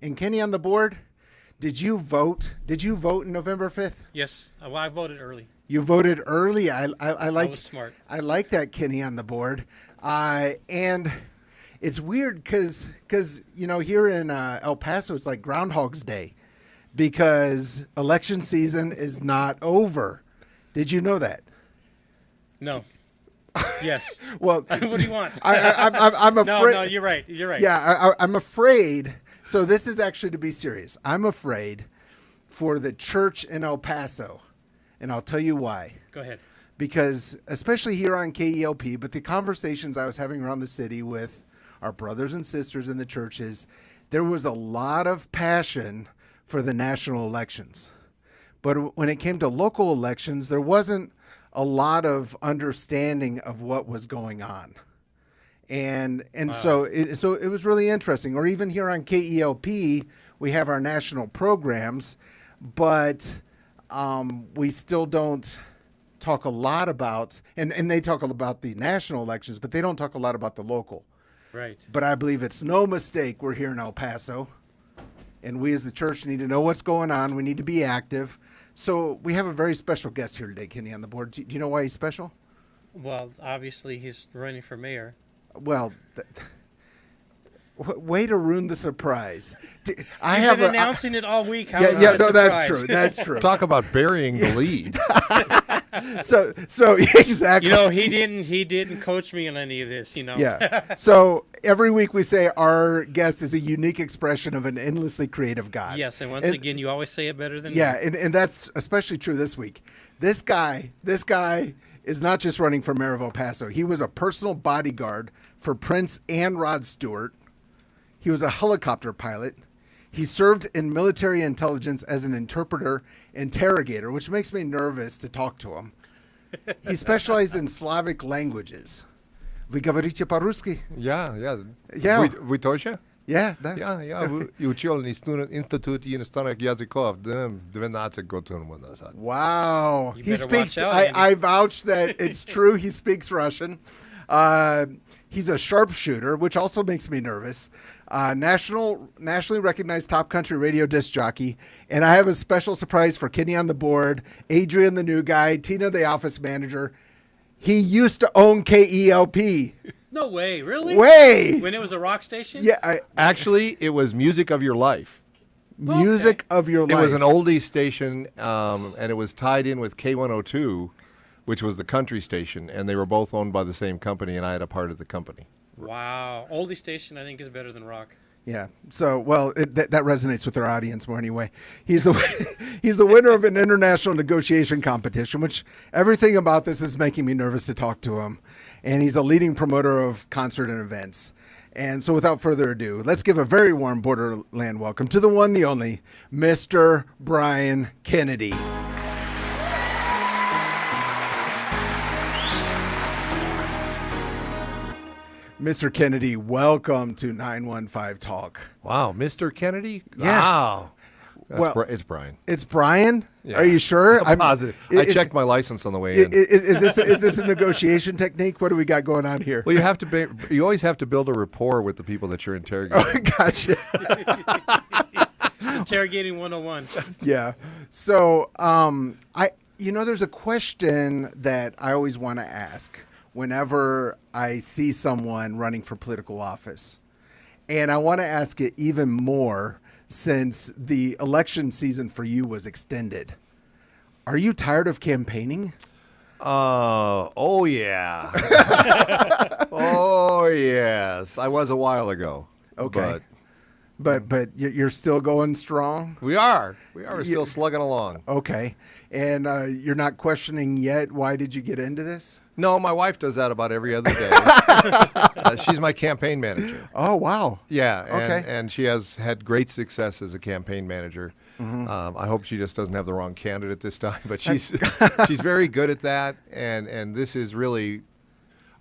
And Kenny on the board, did you vote? Did you vote on November 5th? Yes. Well, I voted early. You voted early. I like. I was smart. I like that, Kenny on the board. And it's weird because here in El Paso it's like Groundhog's Day because election season is not over. Did you know that? No. Yes. Well, what do you want? I'm afraid. No, you're right. You're right. Yeah, I'm afraid. So this is actually, to be serious, I'm afraid for the church in El Paso, and I'll tell you why. Go ahead. Because especially here on KELP, but the conversations I was having around the city with our brothers and sisters in the churches, there was a lot of passion for the national elections. But when it came to local elections, there wasn't a lot of understanding of what was going on. And wow. so it was really interesting. Or even here on KELP, we have our national programs, but we still don't talk a lot about, and they talk about the national elections, but they don't talk a lot about the local. Right. But I believe it's no mistake we're here in El Paso, and we as the church need to know what's going on. We need to be active. So we have a very special guest here today, Kenny, on the board. Do you know why he's special? Well, obviously he's running for mayor. Well, way to ruin the surprise. He's been announcing it all week. How no, that's true. That's true. Talk about burying the lead. So exactly. He didn't coach me on any of this. Yeah. So every week we say our guest is a unique expression of an endlessly creative God. Yes, and once again, you always say it better than me. Yeah, and that's especially true this week. This guy is not just running for mayor of El Paso. He was a personal bodyguard for Prince and Rod Stewart. He was a helicopter pilot. He served in military intelligence as an interrogator, which makes me nervous to talk to him. He specialized in Slavic languages. Вы говорите по-русски? Yeah. Вы тоже? Yeah. Я учил Институт иностранных языков 12 год тому назад. Wow. You He better speaks, watch out, I vouch that it's true. He speaks Russian. He's a sharpshooter, which also makes me nervous. Nationally recognized top country radio disc jockey. And I have a special surprise for Kenny on the board, Adrian the new guy, Tina the office manager. He used to own KELP. No way, really? Way. When it was a rock station? Yeah. Actually, it was Music of Your Life. Music of Your Life. It was an oldie station, and it was tied in with K102, which was the country station, and they were both owned by the same company, and I had a part of the company. Wow. Oldie station, I think, is better than rock. Yeah. So, well, that resonates with our audience more anyway. He's the winner of an international negotiation competition, which everything about this is making me nervous to talk to him. And he's a leading promoter of concert and events. And so without further ado, let's give a very warm Borderland welcome to the one, the only, Mr. Brian Kennedy. Mr. Kennedy, welcome to 915 Talk. Wow, Mr. Kennedy? Yeah. Wow. Well, it's Brian. It's Brian? Yeah. Are you sure? I'm positive. I checked my license on the way in. Is this a negotiation technique? What do we got going on here? Well, you always have to build a rapport with the people that you're interrogating. Oh, gotcha. Interrogating 101. Yeah. So, there's a question that I always want to ask whenever I see someone running for political office. And I want to ask it even more since the election season for you was extended. Are you tired of campaigning? Oh, yeah. Oh, yes. I was a while ago. Okay. But you're still going strong? We are. We're still slugging along. Okay. And you're not questioning yet, why did you get into this? No, my wife does that about every other day. She's my campaign manager. Oh, wow. Yeah. Okay. And she has had great success as a campaign manager. Mm-hmm. I hope she just doesn't have the wrong candidate this time, but she's very good at that. And this is really,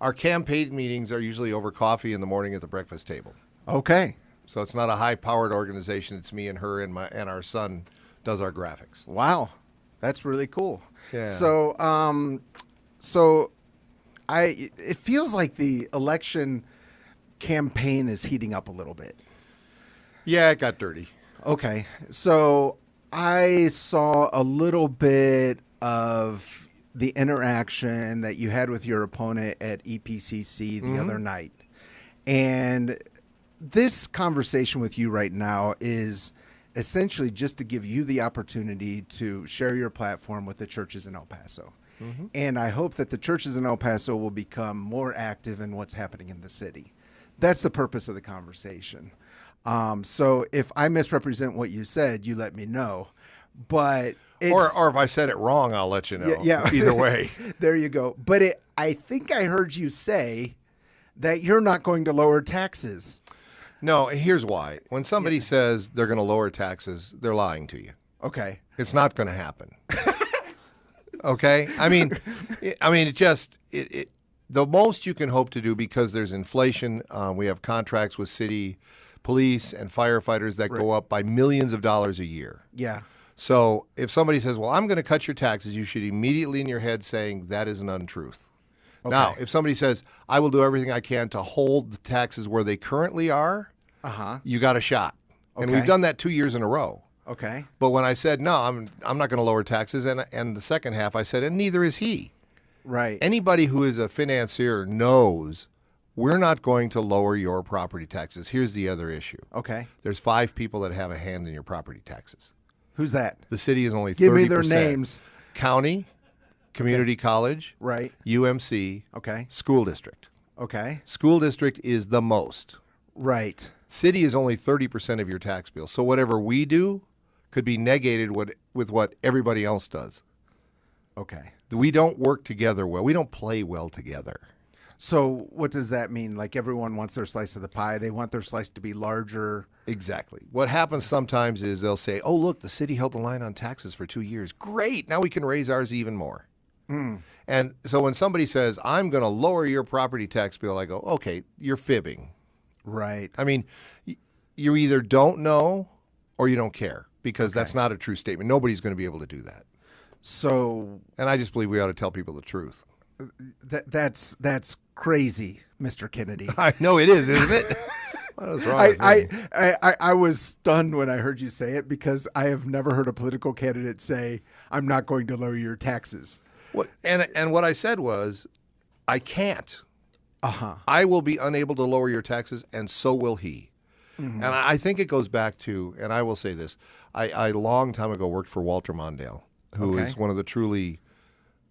our campaign meetings are usually over coffee in the morning at the breakfast table. Okay. So it's not a high-powered organization. It's me and her and our son does our graphics. Wow. That's really cool. Yeah. So it feels like the election campaign is heating up a little bit. Yeah, it got dirty. Okay. So I saw a little bit of the interaction that you had with your opponent at EPCC the other night. And this conversation with you right now is essentially just to give you the opportunity to share your platform with the churches in El Paso. And I hope that the churches in El Paso will become more active in what's happening in the city. That's the purpose of the conversation. So if I misrepresent what you said, you let me know. But or if I said it wrong, I'll let you know. Yeah. Either way. There you go. But I think I heard you say that you're not going to lower taxes. No, here's why. When somebody says they're going to lower taxes, they're lying to you. Okay. It's not going to happen. Okay? I mean, the most you can hope to do, because there's inflation, we have contracts with city police and firefighters that go up by millions of dollars a year. Yeah. So if somebody says, well, I'm going to cut your taxes, you should immediately in your head saying that is an untruth. Okay. Now, if somebody says, I will do everything I can to hold the taxes where they currently are, you got a shot. Okay. And we've done that 2 years in a row. Okay. But when I said, no, I'm not going to lower taxes, and the second half I said, and neither is he. Right. Anybody who is a financier knows we're not going to lower your property taxes. Here's the other issue. Okay. There's 5 people that have a hand in your property taxes. Who's that? The city is only 30%. Give me their names. County, community college, right? UMC, okay. School district. Okay. School district is the most. Right. City is only 30% of your tax bill. So whatever we do could be negated with what everybody else does. Okay. We don't work together well. We don't play well together. So what does that mean? Like everyone wants their slice of the pie. They want their slice to be larger. Exactly. What happens sometimes is they'll say, oh, look, the city held the line on taxes for 2 years. Great. Now we can raise ours even more. And so when somebody says, I'm going to lower your property tax bill, I go, okay, you're fibbing. Right. I mean, you either don't know or you don't care, because that's not a true statement. Nobody's going to be able to do that. So, and I just believe we ought to tell people the truth. That's crazy, Mr. Kennedy. I know it is, isn't it? What is wrong with me? I was stunned when I heard you say it, because I have never heard a political candidate say, I'm not going to lower your taxes. What, and what I said was, I can't. I will be unable to lower your taxes, and so will he. And I think it goes back to, and I will say this, I a long time ago worked for Walter Mondale, who is one of the truly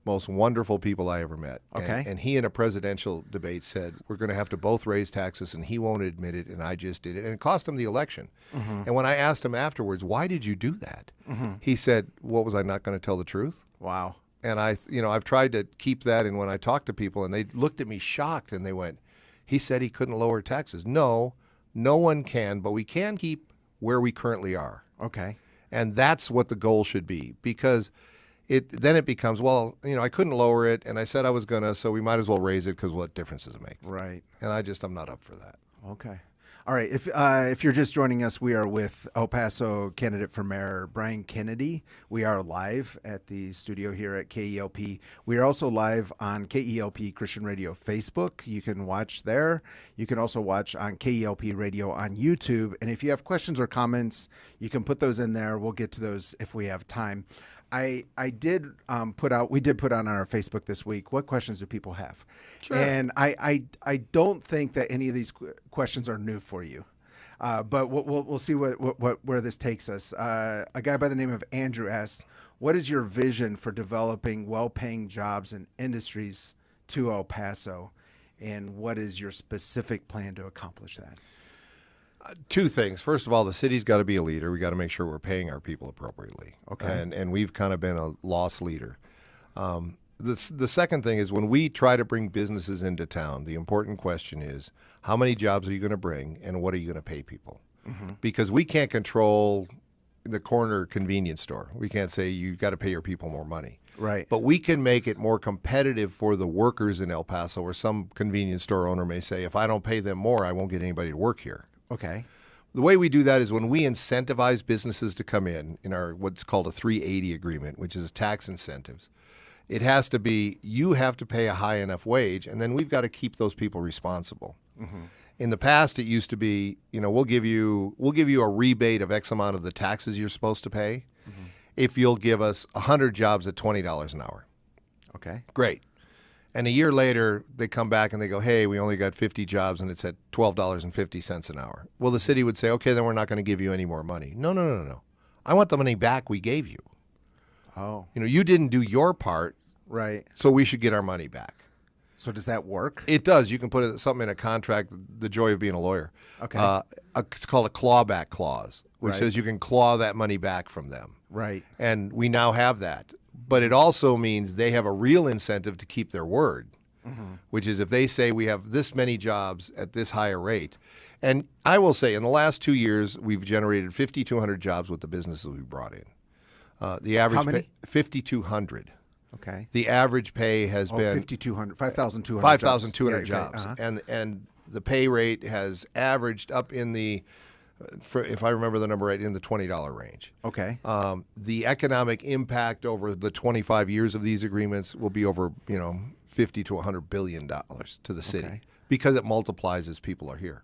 most wonderful people I ever met. Okay. And he in a presidential debate said, we're going to have to both raise taxes, and he won't admit it, and I just did it. And it cost him the election. And when I asked him afterwards, why did you do that? He said, what, was I not going to tell the truth? Wow. And I've tried to keep that, and when I talk to people and they looked at me shocked and they went, he said he couldn't lower taxes. No one can, but we can keep where we currently are. Okay. And that's what the goal should be, because then it becomes, well, I couldn't lower it, and I said I was going to, so we might as well raise it, because what difference does it make? Right. And I'm not up for that. Okay. All right. If you're just joining us, we are with El Paso candidate for mayor Brian Kennedy. We are live at the studio here at KELP. We are also live on KELP Christian Radio Facebook. You can watch there. You can also watch on KELP Radio on YouTube. And if you have questions or comments, you can put those in there. We'll get to those if we have time. We did put on our Facebook this week, what questions do people have? Sure. And I don't think that any of these questions are new for you, but we'll see where this takes us. A guy by the name of Andrew asked, what is your vision for developing well-paying jobs and industries to El Paso, and what is your specific plan to accomplish that? Two things. First of all, the city's got to be a leader. We got to make sure we're paying our people appropriately. Okay. And we've kind of been a lost leader. The second thing is, when we try to bring businesses into town, the important question is, how many jobs are you going to bring, and what are you going to pay people? Because we can't control the corner convenience store. We can't say you've got to pay your people more money. Right. But we can make it more competitive for the workers in El Paso, where some convenience store owner may say, if I don't pay them more, I won't get anybody to work here. Okay. The way we do that is when we incentivize businesses to come in our what's called a 380 agreement, which is tax incentives. It has to be, you have to pay a high enough wage, and then we've got to keep those people responsible. In the past, it used to be, we'll give you a rebate of X amount of the taxes you're supposed to pay if you'll give us 100 jobs at $20 an hour. Okay. Great. And a year later, they come back and they go, hey, we only got 50 jobs and it's at $12.50 an hour. Well, the city would say, okay, then we're not going to give you any more money. No. I want the money back we gave you. Oh. You didn't do your part, Right. so we should get our money back. So does that work? It does. You can put something in a contract, the joy of being a lawyer. Okay. It's called a clawback clause, which Right. says you can claw that money back from them. Right. And we now have that. But it also means they have a real incentive to keep their word, which is if they say we have this many jobs at this higher rate. And I will say in the last 2 years, we've generated 5,200 jobs with the businesses we brought in. The average How many? 5,200. Okay. The average pay has been 5,200, 5,200 5,200 jobs. Yeah, jobs. okay, And the pay rate has averaged up in the, if I remember the number right, in the $20 range. Okay. The economic impact over the 25 years of these agreements will be over, 50 to $100 billion to the city Okay. because it multiplies as people are here.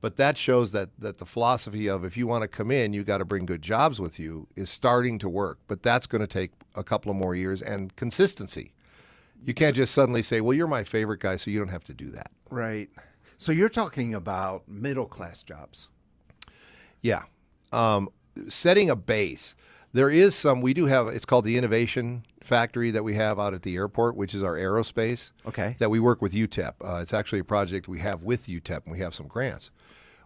But that shows that the philosophy of if you want to come in, you got to bring good jobs with you is starting to work. But that's going to take a couple of more years and consistency. You can't just suddenly say, well, you're my favorite guy, so you don't have to do that. Right. So you're talking about middle class jobs. Yeah. Setting a base. There is some, we do have, it's called the Innovation Factory that we have out at the airport, which is our aerospace. Okay. That we work with UTEP. It's actually a project we have with UTEP, and we have some grants,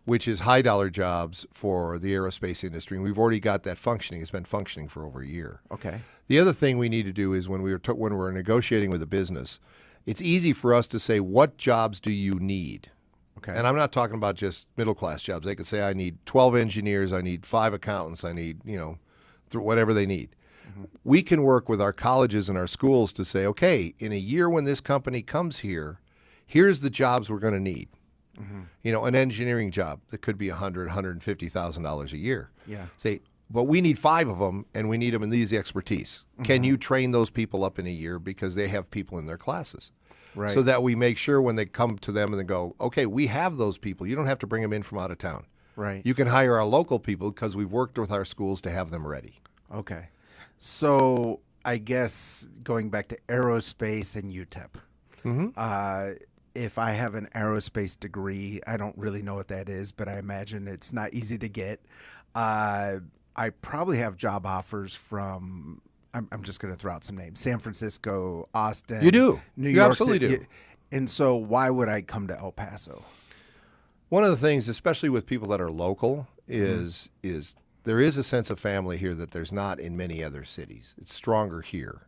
which is high dollar jobs for the aerospace industry. And we've already got that functioning. It's been functioning for over a year. Okay. The other thing we need to do is when we're negotiating with a business, it's easy for us to say, what jobs do you need? Okay. And I'm not talking about just middle class jobs. They could say, I need 12 engineers, I need 5 accountants, I need, whatever they need. We can work with our colleges and our schools to say, okay, in a year when this company comes here, here's the jobs we're going to need. An engineering job that could be $100,000, $150,000 a year. Yeah. Say, but we need 5 of them, and we need them in these expertise. Can you train those people up in a year because they have people in their classes? Right. So that we make sure when they come to them and they go, okay, we have those people. You don't have to bring them in from out of town. Right. You can hire our local people because we've worked with our schools to have them ready. Okay. So I guess going back to aerospace and UTEP, if I have an aerospace degree, I don't really know what that is, but I imagine it's not easy to get. I probably have job offers from, I'm just going to throw out some names, San Francisco, Austin. You do. New You York absolutely City. do. And so why would I come to El Paso? One of the things, especially with people that are local, is there is a sense of family here that there's not in many other cities. It's stronger here.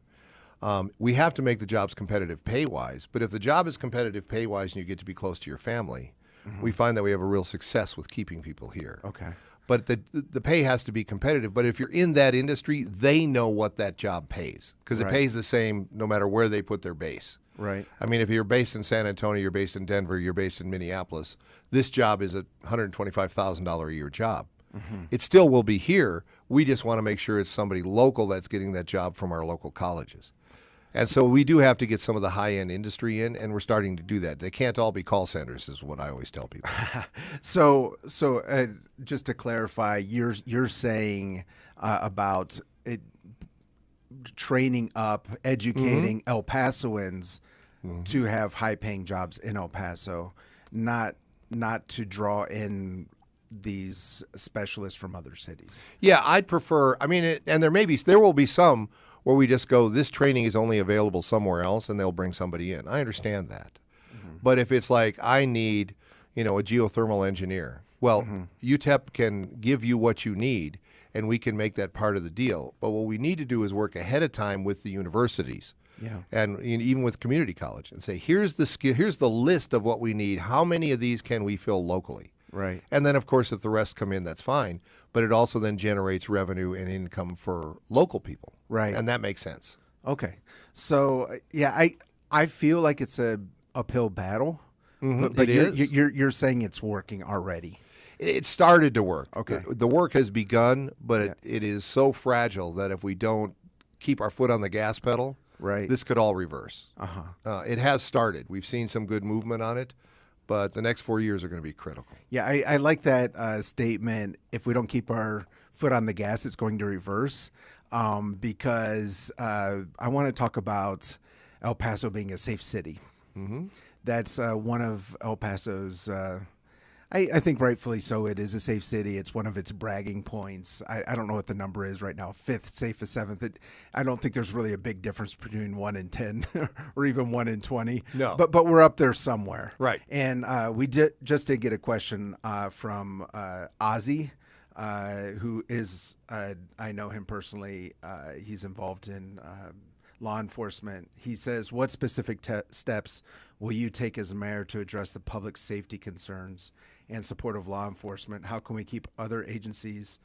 We have to make the jobs competitive pay-wise, but if the job is competitive pay-wise and you get to be close to your family, we find that we have a real success with keeping people here. Okay. But the pay has to be competitive. But if you're in that industry, they know what that job pays because it Right. pays the same no matter where they put their base. Right. I mean, if you're based in San Antonio, you're based in Denver, you're based in Minneapolis, this job is a $125,000 a year job. It still will be here. We just want to make sure it's somebody local that's getting that job from our local colleges. And so we do have to get some of the high-end industry in, and we're starting to do that. They can't all be call centers is what I always tell people. So just to clarify, you're saying about it, training up, educating El Pasoans to have high-paying jobs in El Paso, not to draw in these specialists from other cities. Yeah, I'd prefer. I mean, and there will be some where we just go, this training is only available somewhere else, and they'll bring somebody in. I understand that. But if it's like, I need, a geothermal engineer, well, UTEP can give you what you need, and we can make that part of the deal. But what we need to do is work ahead of time with the universities. Yeah. And even with community college, and say, here's the list of what we need. How many of these can we fill locally? Right. And then, of course, if the rest come in, that's fine. But it also then generates revenue and income for local people. Right. And that makes sense. Okay. So yeah, I feel like it's a uphill battle, but It is. you're saying it's working already. It started to work. Okay. The work has begun, but it is so fragile that if we don't keep our foot on the gas pedal, Right. this could all reverse. Uh-huh. It has started. We've seen some good movement on it, but the next 4 years are going to be critical. Yeah, I like that statement. If we don't keep our foot on the gas, it's going to reverse. Because I want to talk about El Paso being a safe city. Mm-hmm. That's one of El Paso's, I think rightfully so, it is a safe city. It's one of its bragging points. I don't know what the number is right now, 5th, safest, 7th. I don't think there's really a big difference between 1 and 10 or even 1 and 20. No. But we're up there somewhere. Right. And we just did get a question from Ozzy. Who is, I know him personally, he's involved in law enforcement. He says, what specific steps will you take as mayor to address the public safety concerns and support of law enforcement? How can we keep other agencies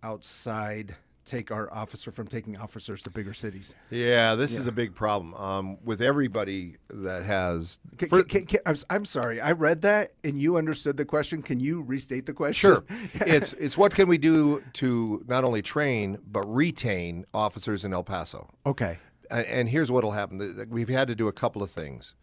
outside take our officer from taking officers to bigger cities? Yeah, this is a big problem with everybody that has. I'm sorry, I read that and you understood the question. Can you restate the question? Sure. It's what can we do to not only train but retain officers in El Paso? Okay. And here's what will happen. We've had to do a couple of things.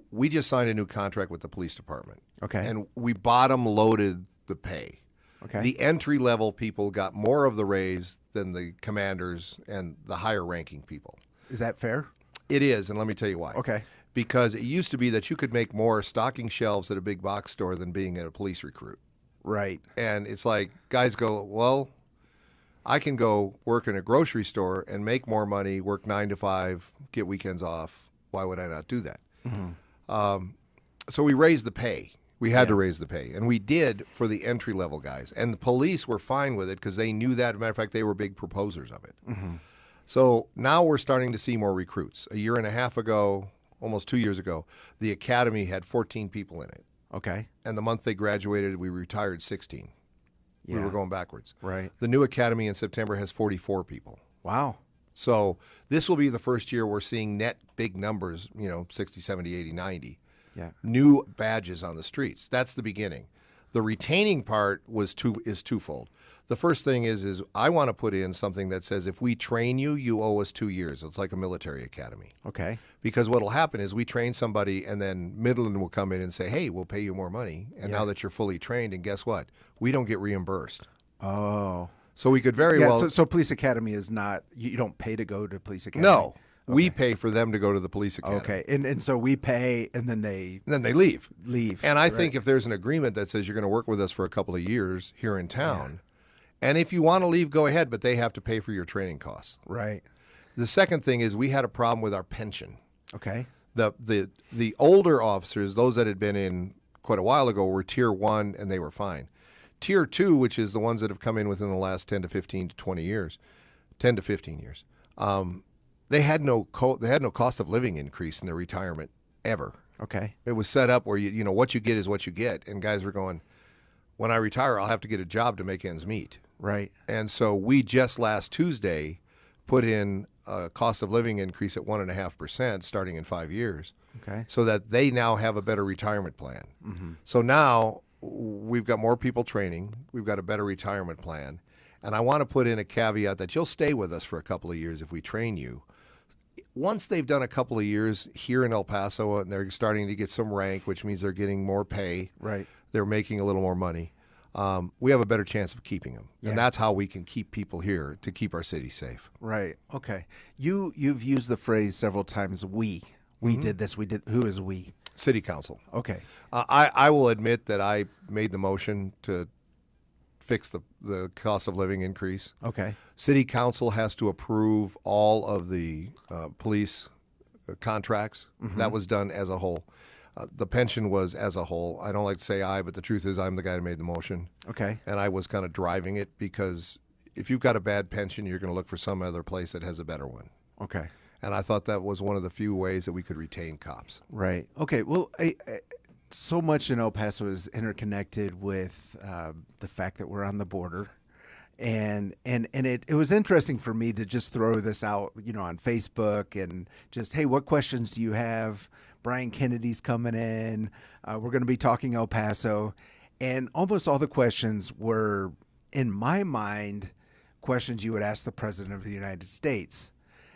We just signed a new contract with the police department. Okay. And we bottom loaded the pay. Okay. The entry-level people got more of the raise than the commanders and the higher-ranking people. Is that fair? It is, and let me tell you why. Okay. Because it used to be that you could make more stocking shelves at a big box store than being at a police recruit. Right. And it's like guys go, well, I can go work in a grocery store and make more money, work 9 to 5, get weekends off. Why would I not do that? Mm-hmm. So we raised the pay. We had to raise the pay, and we did for the entry-level guys. And the police were fine with it because they knew that. As a matter of fact, they were big proposers of it. Mm-hmm. So now we're starting to see more recruits. A year and a half ago, almost 2 years ago, the academy had 14 people in it. Okay. And the month they graduated, we retired 16. Yeah. We were going backwards. Right. The new academy in September has 44 people. Wow. So this will be the first year we're seeing net big numbers, 60, 70, 80, 90. Yeah. New badges on the streets. That's the beginning. The retaining part is twofold. The first thing is I want to put in something that says if we train you, you owe us 2 years. It's like a military academy. Okay. Because what will happen is we train somebody and then Midland will come in and say, hey, we'll pay you more money. And now that you're fully trained, and guess what? We don't get reimbursed. Oh. So we could very well. So police academy is not, you don't pay to go to police academy? No. Okay. We pay for them to go to the police academy. Okay. And so we pay and then they leave. Leave. And I think if there's an agreement that says you're going to work with us for a couple of years here in town, and if you want to leave, go ahead, but they have to pay for your training costs. Right. The second thing is we had a problem with our pension. Okay. The older officers, those that had been in quite a while ago, were Tier 1 and they were fine. Tier 2, which is the ones that have come in within the last 10 to 15 to 20 years, 10 to 15 years, they had no cost of living increase in their retirement ever. Okay. It was set up where you know what you get is what you get, and guys were going, when I retire, I'll have to get a job to make ends meet. Right. And so we just last Tuesday put in a cost of living increase at 1.5% starting in 5 years. Okay. So that they now have a better retirement plan. Mm-hmm. So now we've got more people training. We've got a better retirement plan. And I want to put in a caveat that you'll stay with us for a couple of years if we train you. Once they've done a couple of years here in El Paso and they're starting to get some rank, which means they're getting more pay. Right. They're making a little more money. We have a better chance of keeping them. Yeah. And that's how we can keep people here to keep our city safe. Right. Okay. You've used the phrase several times, we. We did this. We did. Who is we? City Council. Okay. I will admit that I made the motion to fix the cost of living increase. Okay. City Council has to approve all of the police contracts. Mm-hmm. That was done as a whole. The pension was as a whole. I don't like to say I, but the truth is I'm the guy who made the motion. Okay. And I was kind of driving it because if you've got a bad pension, you're going to look for some other place that has a better one. Okay. And I thought that was one of the few ways that we could retain cops. Right. Okay. Well, so much in El Paso is interconnected with the fact that we're on the border. And it was interesting for me to just throw this out, on Facebook and just, hey, what questions do you have? Brian Kennedy's coming in. We're going to be talking El Paso. And almost all the questions were, in my mind, questions you would ask the President of the United States,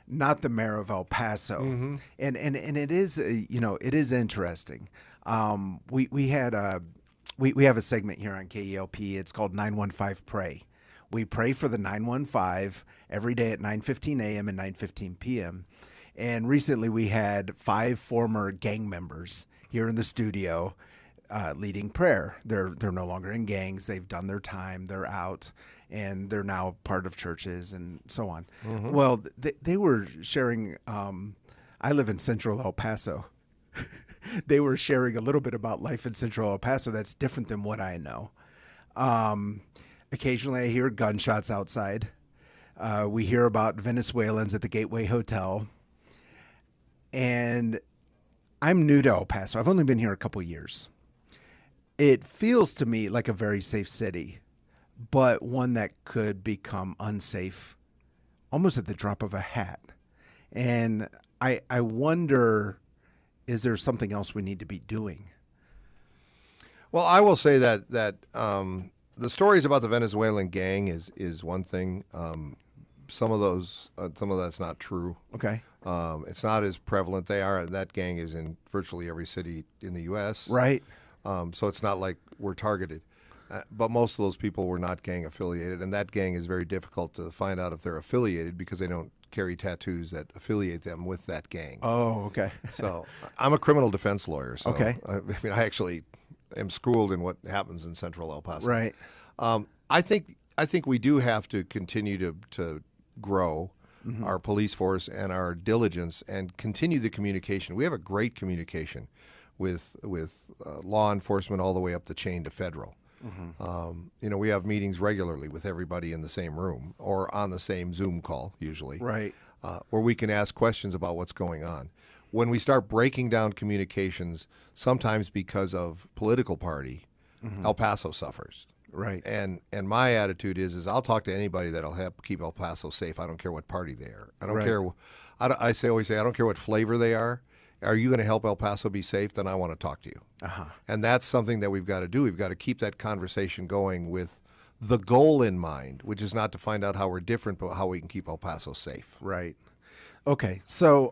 not the mayor of El Paso. Mm-hmm. And it is, it is interesting. We had we have a segment here on KELP. It's called 915 Pray. We pray for the 915 every day at 9:15 a.m. and 9:15 p.m. And recently we had 5 former gang members here in the studio leading prayer. They're no longer in gangs. They've done their time. They're out, and they're now part of churches and so on. Mm-hmm. Well, they were sharing. I live in Central El Paso. They were sharing a little bit about life in Central El Paso that's different than what I know. Occasionally I hear gunshots outside. We hear about Venezuelans at the Gateway Hotel. And I'm new to El Paso. I've only been here a couple years. It feels to me like a very safe city, but one that could become unsafe almost at the drop of a hat. And I wonder, is there something else we need to be doing? Well, I will say that the stories about the Venezuelan gang is one thing. Some of that's not true. Okay. It's not as prevalent. That gang is in virtually every city in the U.S. Right. So it's not like we're targeted. But most of those people were not gang affiliated, and that gang is very difficult to find out if they're affiliated because they don't carry tattoos that affiliate them with that gang. Oh, okay. So I'm a criminal defense lawyer. So okay. I actually am schooled in what happens in Central El Paso. Right. I think we do have to continue to grow mm-hmm. our police force and our diligence and continue the communication. We have a great communication with law enforcement all the way up the chain to federal. Mm-hmm. We have meetings regularly with everybody in the same room or on the same Zoom call usually, right? Where we can ask questions about what's going on. When we start breaking down communications, sometimes because of political party, mm-hmm. El Paso suffers. Right. And my attitude is I'll talk to anybody that'll help keep El Paso safe. I don't care what party they are. I don't right. care. I always say I don't care what flavor they are. Are you going to help El Paso be safe? Then I want to talk to you. Uh-huh. And that's something that we've got to do. We've got to keep that conversation going with the goal in mind, which is not to find out how we're different, but how we can keep El Paso safe. Right. Okay, so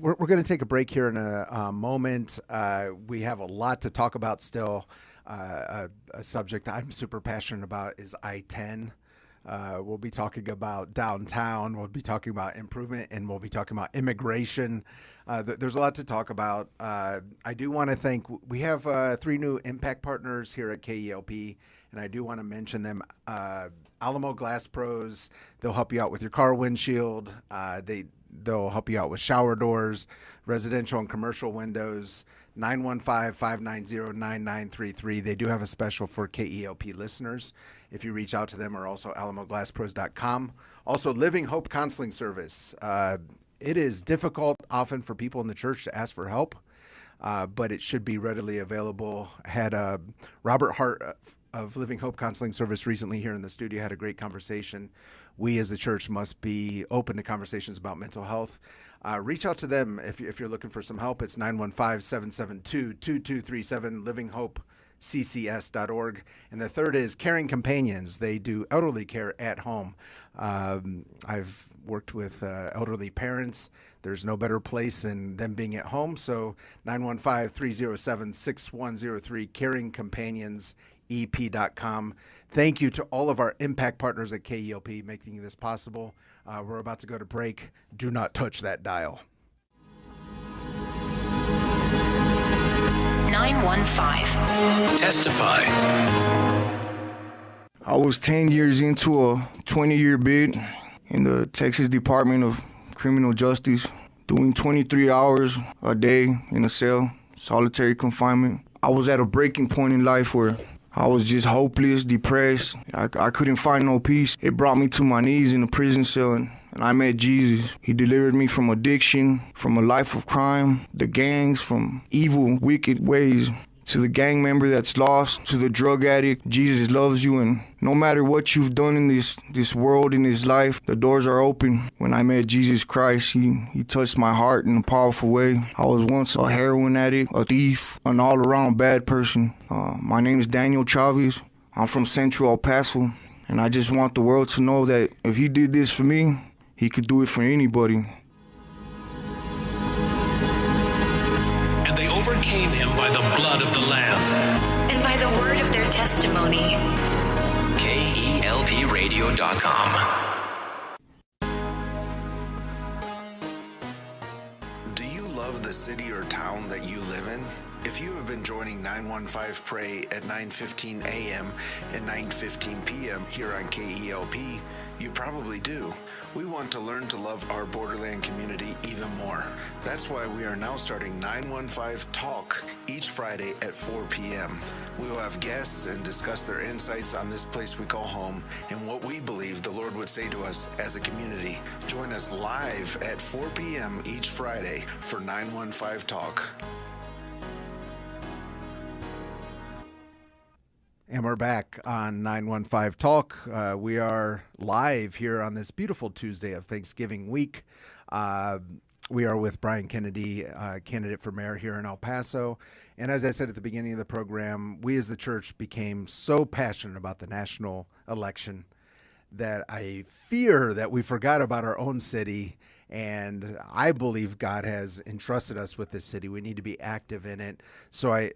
we're going to take a break here in a moment. We have a lot to talk about still. A subject I'm super passionate about is I-10. We'll be talking about downtown. We'll be talking about improvement, and we'll be talking about immigration. There's a lot to talk about. I do want to thank, we have 3 new impact partners here at KELP, and I do want to mention them. Alamo Glass Pros, they'll help you out with your car windshield. They'll help you out with shower doors, residential and commercial windows. 915-590-9933. They do have a special for KELP listeners. If you reach out to them, or also alamoglasspros.com. Also, Living Hope Counseling Service. It is difficult often for people in the church to ask for help, but it should be readily available. I had Robert Hart of Living Hope Counseling Service recently here in the studio, had a great conversation. We as the church must be open to conversations about mental health. Reach out to them if you're looking for some help. It's 915-772-2237, livinghopeccs.org. And the third is Caring Companions. They do elderly care at home. I've worked with elderly parents. There's no better place than them being at home. So 915-307-6103, caringcompanionsep.com. Thank you to all of our impact partners at KELP making this possible. We're about to go to break. Do not touch that dial. 915. Testify. I was 10 years into a 20-year bid in the Texas Department of Criminal Justice, doing 23 hours a day in a cell, solitary confinement. I was at a breaking point in life where I was just hopeless, depressed. I couldn't find no peace. It brought me to my knees in a prison cell, and I met Jesus. He delivered me from addiction, from a life of crime, the gangs, from evil, wicked ways. To the gang member that's lost, to the drug addict, Jesus loves you, and no matter what you've done in this world, in this life, the doors are open. When I met Jesus Christ, he touched my heart in a powerful way. I was once a heroin addict, a thief, an all-around bad person. My name is Daniel Chavez. I'm from Central El Paso, and I just want the world to know that if he did this for me, he could do it for anybody. And they overcame overcame him by the blood of the Lamb and by the word of their testimony. KELPradio.com. Do you love the city or town that you live in? If you have been joining 915 Pray at 9:15 a.m. and 9:15 p.m. here on KELP, you probably do. We want to learn to love our Borderland community even more. That's why we are now starting 915 Talk each Friday at 4 p.m. We will have guests and discuss their insights on this place we call home and what we believe the Lord would say to us as a community. Join us live at 4 p.m. each Friday for 915 Talk. And we're back on 915 Talk. We are live here on this beautiful Tuesday of Thanksgiving week. We are with Brian Kennedy, candidate for mayor here in El Paso. And as I said at the beginning of the program, we as the church became so passionate about the national election that I fear that we forgot about our own city. And I believe God has entrusted us with this city. We need to be active in it. So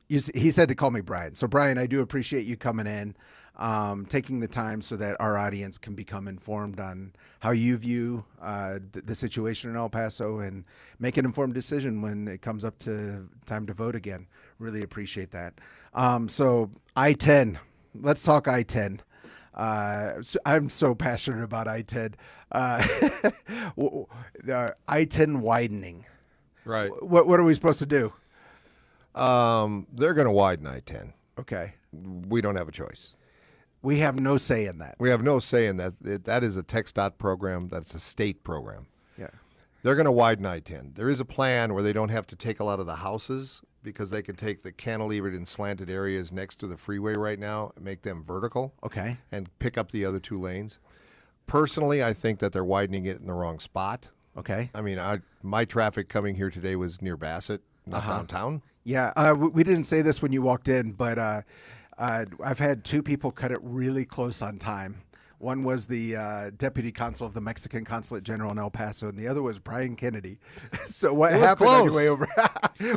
he said to call me Brian. So, Brian, I do appreciate you coming in, taking the time so that our audience can become informed on how you view the situation in El Paso and make an informed decision when it comes up to time to vote again. Really appreciate that. So, I-10. Let's talk I-10. I'm so passionate about I-10. The I-10 widening. Right. What are we supposed to do? They're going to widen I-10. Okay. We don't have a choice. We have no say in that. We have no say in that. That is a TxDOT program. That's a state program. Yeah. They're going to widen I-10. There is a plan where they don't have to take a lot of the houses because they can take the cantilevered and slanted areas next to the freeway right now and make them vertical. Okay. And pick up the other two lanes. Personally, I think that they're widening it in the wrong spot. Okay. I mean, my traffic coming here today was near Bassett, not downtown. Yeah, we didn't say this when you walked in, but I've had two people cut it really close on time. One was the deputy consul of the Mexican Consulate General in El Paso, and the other was Brian Kennedy. So what happened on your way over?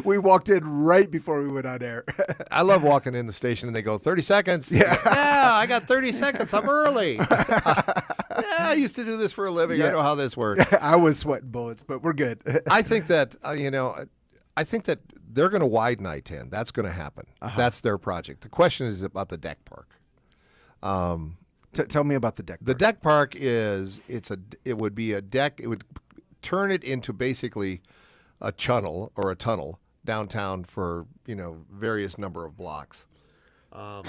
We walked in right before we went on air. I love walking in the station and they go, 30 seconds. Yeah, I got 30 seconds. I'm early. I used to do this for a living. Yeah. I know how this works. I was sweating bullets, but we're good. I think that, I think that they're going to widen I-10. That's going to happen. That's their project. The question is about the deck park. Tell me about the deck park. The deck park it would be a deck. It would turn it into basically a tunnel downtown for, various number of blocks. And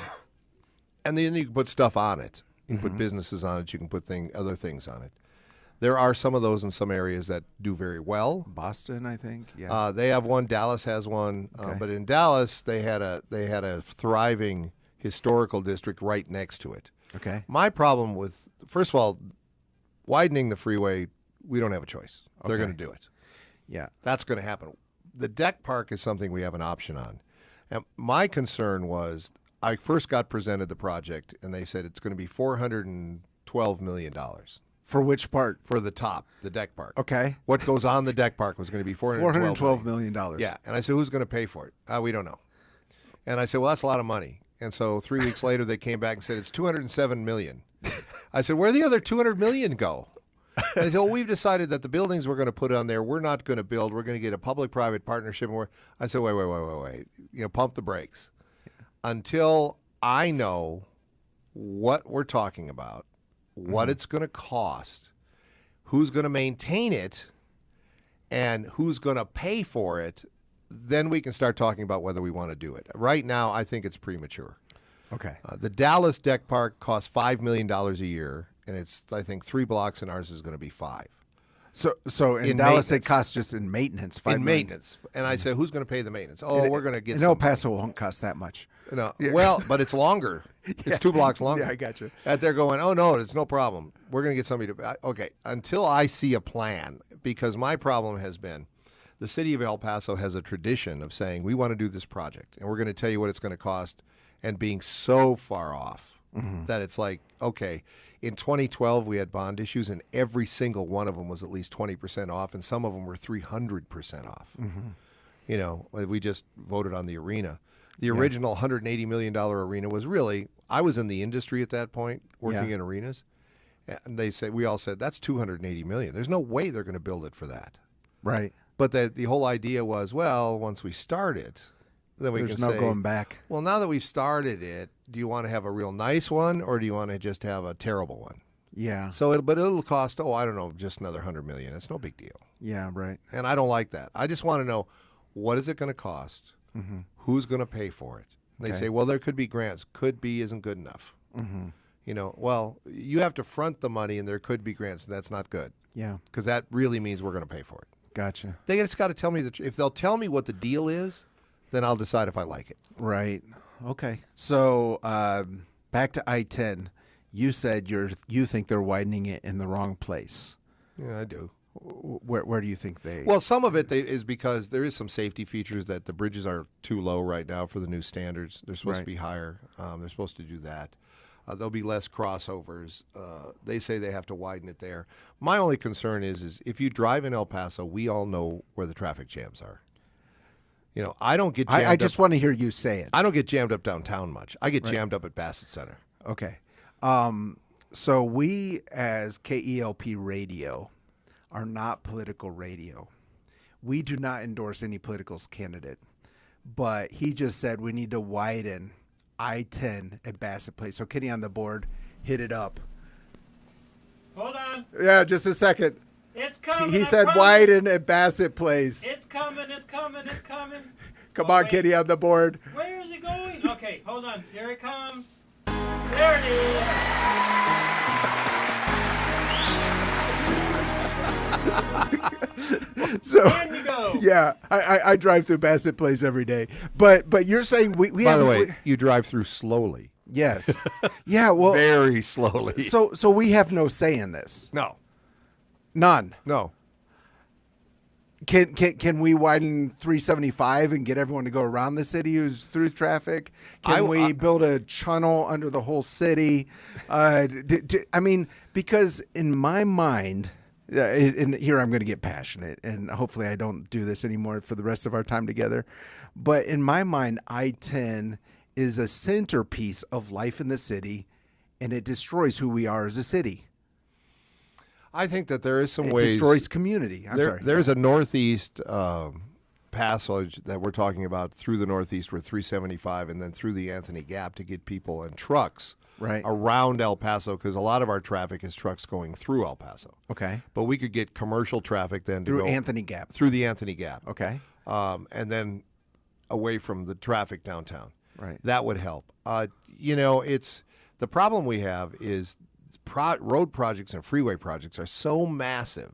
then you can put stuff on it. You can put businesses on it. You can put other things on it. There are some of those in some areas that do very well. Boston, I think. Yeah. They have one. Dallas has one. Okay. But in Dallas, they had a thriving historical district right next to it. Okay. My problem with, first of all, widening the freeway, we don't have a choice. They're Okay. going to do it. Yeah. That's going to happen. The deck park is something we have an option on. And my concern was, I first got presented the project, and they said it's going to be $412 million. For which part? For the top, the deck park. Okay. What goes on the deck park was going to be $412 million. Yeah. And I said, who's going to pay for it? We don't know. And I said, well, that's a lot of money. And so 3 weeks later, they came back and said, it's $207 million. I said, where'd the other $200 million go? And they said, well, we've decided that the buildings we're going to put on there, we're not going to build. We're going to get a public-private partnership. I said, wait. Pump the brakes. Until I know what we're talking about, what it's going to cost, who's going to maintain it, and who's going to pay for it, then we can start talking about whether we want to do it. Right now, I think it's premature. Okay. The Dallas deck park costs $5 million a year, and it's, I think, 3 blocks, and ours is going to be 5. So in Dallas, it costs just in maintenance. $5 million. Maintenance. And I said, who's going to pay the maintenance? We're going to get in El Paso won't cost that much. No. Well, but it's longer. It's 2 blocks longer. Yeah, I got you. And they're going, oh, no, it's no problem. We're going to get somebody to, okay, until I see a plan, because my problem has been the city of El Paso has a tradition of saying, we want to do this project, and we're going to tell you what it's going to cost, and being so far off that it's like, okay, in 2012, we had bond issues, and every single one of them was at least 20% off, and some of them were 300% off. You know, we just voted on the arena. The original $180 million arena was really, I was in the industry at that point, working in arenas. And we all said, that's $280 million. There's no way they're going to build it for that. Right. But the whole idea was, well, once we start it, then we There's can no say, going back. well, now that we've started it, do you want to have a real nice one or do you want to just have a terrible one? Yeah. So, but it'll cost, I don't know, just another $100 million. It's no big deal. Yeah, right. And I don't like that. I just want to know, what is it going to cost? Mm-hmm. Who's going to pay for it? They say, well, there could be grants. Could be isn't good enough. Mm-hmm. You know, well, you have to front the money, and there could be grants, and that's not good. Yeah. Because that really means we're going to pay for it. Gotcha. They just got to tell me if they'll tell me what the deal is, then I'll decide if I like it. Right. Okay. So back to I-10. You said you think they're widening it in the wrong place. Yeah, I do. Where do you think they? Well, some of it is because there is some safety features that the bridges are too low right now for the new standards. They're supposed to be higher. They're supposed to do that. There'll be less crossovers. They say they have to widen it there. My only concern is if you drive in El Paso, we all know where the traffic jams are. You know, I don't get jammed I just want to hear you say it. I don't get jammed up downtown much. I get jammed up at Bassett Center. Okay. So we as KELP Radio are not political radio. We do not endorse any political candidate. But he just said we need to widen I-10 at Bassett Place. So Kenny on the board, hit it up. Hold on. Yeah, just a second. It's coming. He I said promise. widen at Bassett Place. It's coming. It's coming. It's coming. Come on, wait. Kenny on the board. Where is it going? Okay, hold on. Here it comes. There it is. So There you go. yeah, I drive through Bassett Place every day. But you're saying we By have the way, you drive through slowly. yes. Yeah, well Very slowly. so we have no say in this. No. None. No. Can we widen 375 and get everyone to go around the city who's through traffic? Can we build a tunnel under the whole city? I mean, because in my mind, and here I'm going to get passionate, and hopefully I don't do this anymore for the rest of our time together. But in my mind, I-10 is a centerpiece of life in the city, and it destroys who we are as a city. I think that there is some It ways. destroys community. There's a northeast passage that we're talking about through the northeast with 375 and then through the Anthony Gap to get people and trucks around El Paso, because a lot of our traffic is trucks going through El Paso. Okay. But we could get commercial traffic then to Through go Anthony Gap. through the Anthony Gap. Okay. And then away from the traffic downtown. Right. That would help. You know, it's the problem we have is road projects and freeway projects are so massive.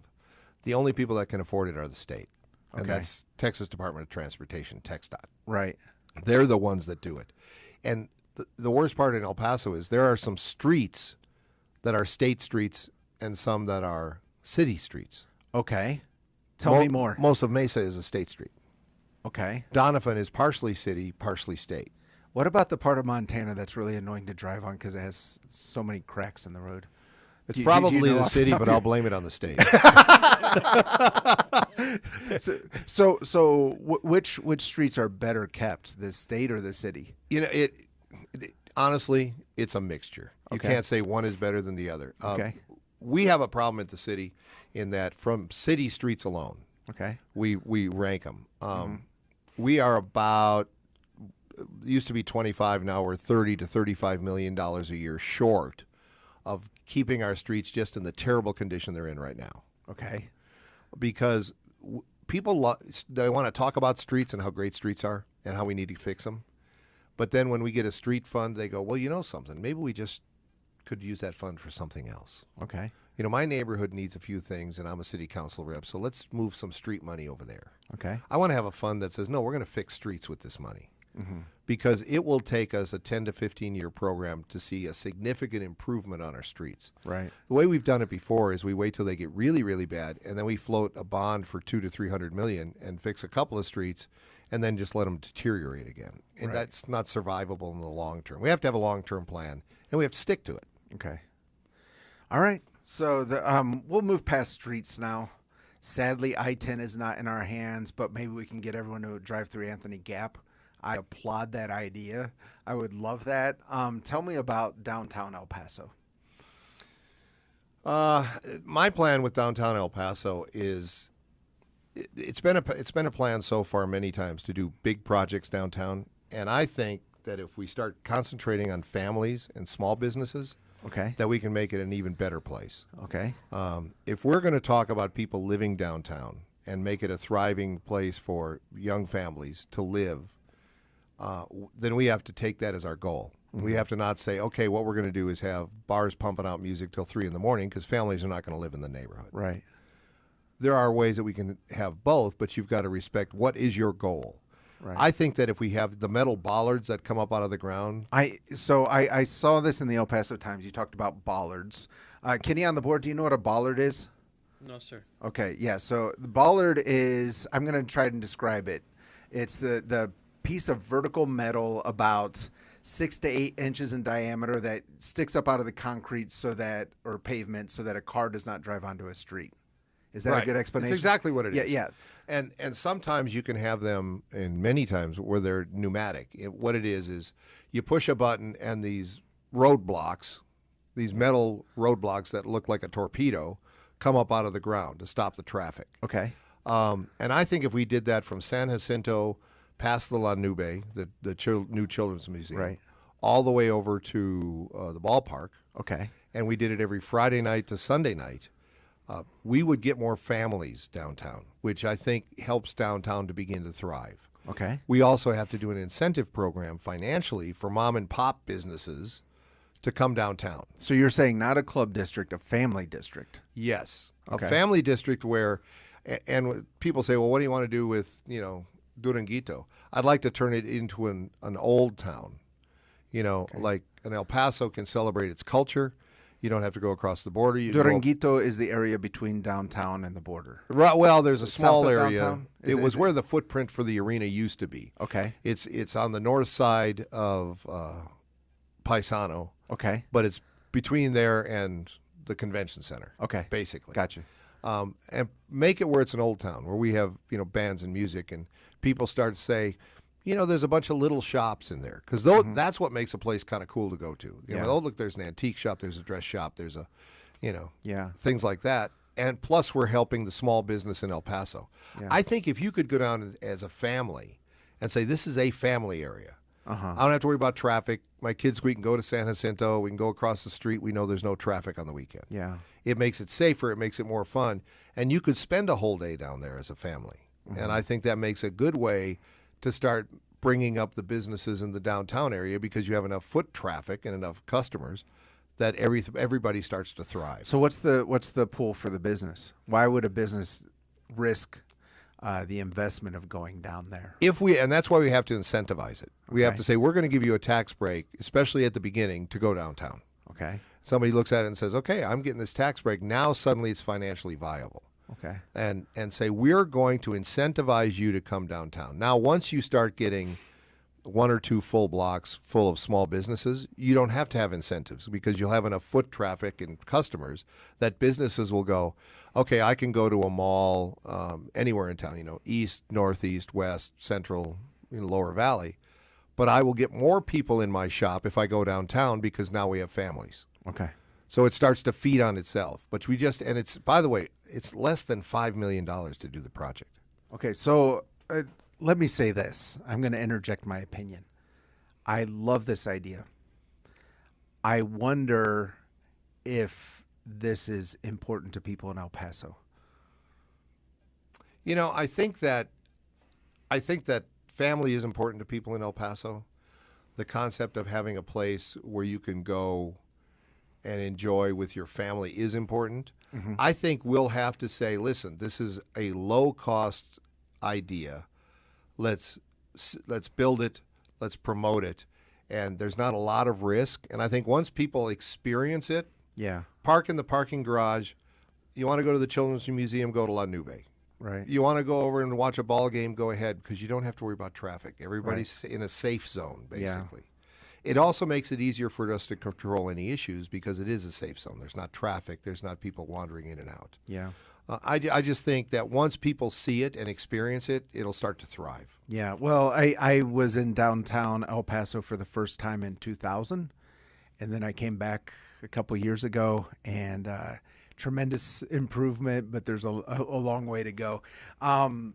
The only people that can afford it are the state. And that's Texas Department of Transportation, TxDOT. Right. They're the ones that do it. And the worst part in El Paso is there are some streets that are state streets and some that are city streets. Okay. Tell me more. Most of Mesa is a state street. Okay. Donovan is partially city, partially state. What about the part of Montana that's really annoying to drive on because it has so many cracks in the road? It's Do you probably know the off city, top but of I'll your- blame it on the state. So which streets are better kept, the state or the city? You know, honestly, it's a mixture. You Okay. can't say one is better than the other. Okay. We have a problem at the city in that from city streets alone, Okay. we rank them. We are about used to be 25, now we're 30 to 35 million dollars a year short of keeping our streets just in the terrible condition they're in right now. Okay. Because people they want to talk about streets and how great streets are and how we need to fix them. But then when we get a street fund, they go, well, you know something, maybe we just could use that fund for something else. Okay. You know, my neighborhood needs a few things, and I'm a city council rep, so let's move some street money over there. Okay. I want to have a fund that says, no, we're going to fix streets with this money. Because it will take us a 10 to 15-year program to see a significant improvement on our streets. Right. The way we've done it before is we wait till they get really, really bad, and then we float a bond for $200 to $300 million and fix a couple of streets, and then just let them deteriorate again. And that's not survivable in the long term. We have to have a long-term plan, and we have to stick to it. Okay. All right. So we'll move past streets now. Sadly, I-10 is not in our hands, but maybe we can get everyone to drive through Anthony Gap. I applaud that idea. I would love that. Tell me about downtown El Paso. My plan with downtown El Paso is it's been a plan so far many times to do big projects downtown, and I think that if we start concentrating on families and small businesses, Okay. that we can make it an even better place. Okay. If we're going to talk about people living downtown and make it a thriving place for young families to live, then we have to take that as our goal. Mm-hmm. We have to not say, okay, what we're going to do is have bars pumping out music till 3 in the morning because families are not going to live in the neighborhood. Right. There are ways that we can have both, but you've got to respect what is your goal. Right. I think that if we have the metal bollards that come up out of the ground, I saw this in the El Paso Times. You talked about bollards. Kenny on the board, do you know what a bollard is? No, sir. Okay, yeah. So the bollard is, I'm going to try and describe it. It's the piece of vertical metal about 6 to 8 inches in diameter that sticks up out of the concrete or pavement so that a car does not drive onto a street. Is that right. a good explanation? It's exactly what it is. Yeah. And sometimes you can have them, and many times where they're pneumatic. What it is you push a button and these roadblocks, these metal roadblocks that look like a torpedo, come up out of the ground to stop the traffic. Okay. And I think if we did that from San Jacinto past the La Nube, the new children's museum, Right. all the way over to the ballpark, Okay. and we did it every Friday night to Sunday night, we would get more families downtown, which I think helps downtown to begin to thrive. Okay. We also have to do an incentive program financially for mom and pop businesses to come downtown. So you're saying not a club district, a family district. Yes, Okay. a family district where, and people say, well, what do you want to do with, Duranguito? I'd like to turn it into an old town, like an El Paso can celebrate its culture. You don't have to go across the border. Duranguito is the area between downtown and the border. Right, well, there's a South small of area. downtown? It was where the footprint for the arena used to be. Okay. It's on the north side of Paisano, Okay. but it's between there and the convention center. Okay. Basically. Gotcha. And make it where it's an old town, where we have bands and music, and people start to say, there's a bunch of little shops in there, because that's what makes a place kind of cool to go to. Yeah. Oh, look, there's an antique shop, there's a dress shop, there's a, Yeah. things like that. And plus, we're helping the small business in El Paso. Yeah. I think if you could go down as a family and say, this is a family area. Uh-huh. I don't have to worry about traffic. My kids, we can go to San Jacinto. We can go across the street. We know there's no traffic on the weekend. Yeah. It makes it safer. It makes it more fun. And you could spend a whole day down there as a family. Mm-hmm. And I think that makes a good way to start bringing up the businesses in the downtown area, because you have enough foot traffic and enough customers that everybody starts to thrive. So what's the pull for the business? Why would a business risk the investment of going down there? And that's why we have to incentivize it. We have Okay. to say, we're going to give you a tax break, especially at the beginning, to go downtown. Okay. Somebody looks at it and says, okay, I'm getting this tax break. Now suddenly it's financially viable. Okay. And say, we're going to incentivize you to come downtown. Now, once you start getting 1 or 2 full blocks full of small businesses, you don't have to have incentives, because you'll have enough foot traffic and customers that businesses will go, okay, I can go to a mall anywhere in town, east, northeast, west, central, lower valley, but I will get more people in my shop if I go downtown, because now we have families. Okay. So it starts to feed on itself. But and it's, by the way, it's less than $5 million to do the project. Okay. So let me say this. I'm going to interject my opinion. I love this idea. I wonder if this is important to people in El Paso. I think that family is important to people in El Paso. The concept of having a place where you can go and enjoy with your family is important. Mm-hmm. I think we'll have to say, listen, this is a low-cost idea. Let's build it. Let's promote it. And there's not a lot of risk. And I think once people experience it, Yeah. park in the parking garage. You want to go to the Children's Museum, go to La Nube. Right. You want to go over and watch a ball game, go ahead, because you don't have to worry about traffic. Everybody's in a safe zone, basically. Yeah. It also makes it easier for us to control any issues, because it is a safe zone. There's not traffic. There's not people wandering in and out. Yeah. I just think that once people see it and experience it, it'll start to thrive. Yeah. Well, I was in downtown El Paso for the first time in 2000, and then I came back a couple years ago, and tremendous improvement, but there's a long way to go. Love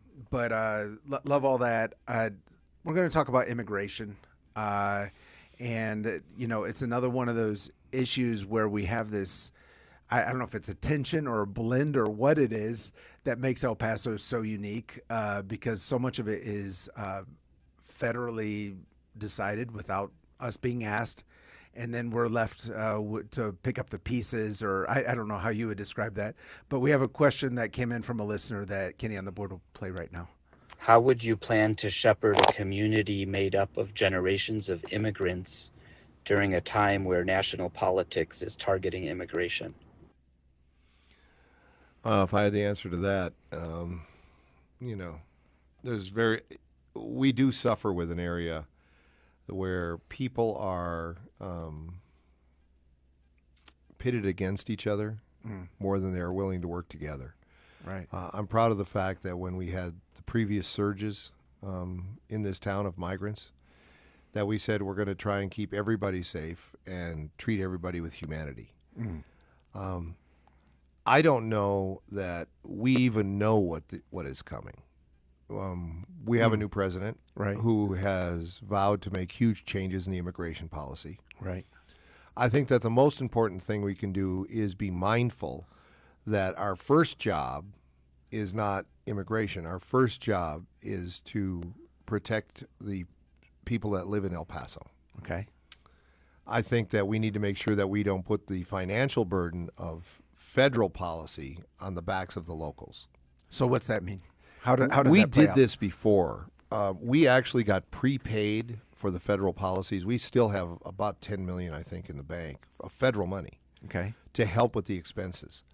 all that. We're going to talk about immigration. And, it's another one of those issues where we have this, I don't know if it's a tension or a blend or what it is that makes El Paso so unique, because so much of it is federally decided without us being asked. And then we're left to pick up the pieces, or I don't know how you would describe that. But we have a question that came in from a listener that Kenny on the board will play right now. How would you plan to shepherd a community made up of generations of immigrants during a time where national politics is targeting immigration? If I had the answer to that, we do suffer with an area where people are pitted against each other more than they're willing to work together. Right. I'm proud of the fact that when we had the previous surges in this town of migrants, that we said we're going to try and keep everybody safe and treat everybody with humanity. I don't know that we even know what is coming. We have a new president who has vowed to make huge changes in the immigration policy. Right. I think that the most important thing we can do is be mindful that our first job is not immigration. Our first job is to protect the people that live in El Paso. Okay. I think that we need to make sure that we don't put the financial burden of federal policy on the backs of the locals. So what's that mean? How does that play We out? did this before. We actually got prepaid for the federal policies. We still have about $10 million, I think, in the bank of federal money to help with the expenses.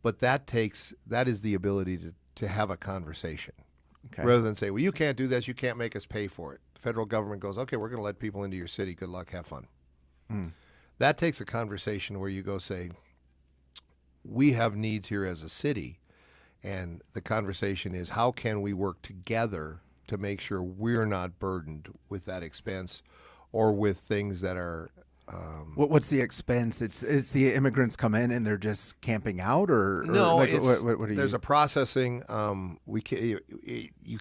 But that is the ability to have a conversation. Rather than say, well, you can't do this, you can't make us pay for it. The federal government goes, okay, we're going to let people into your city. Good luck, have fun. That takes a conversation where you go say, we have needs here as a city. And the conversation is, how can we work together to make sure we're not burdened with that expense or with things that are... What's the expense? It's the immigrants come in and they're just camping out, or no? Like, what are there's a processing. You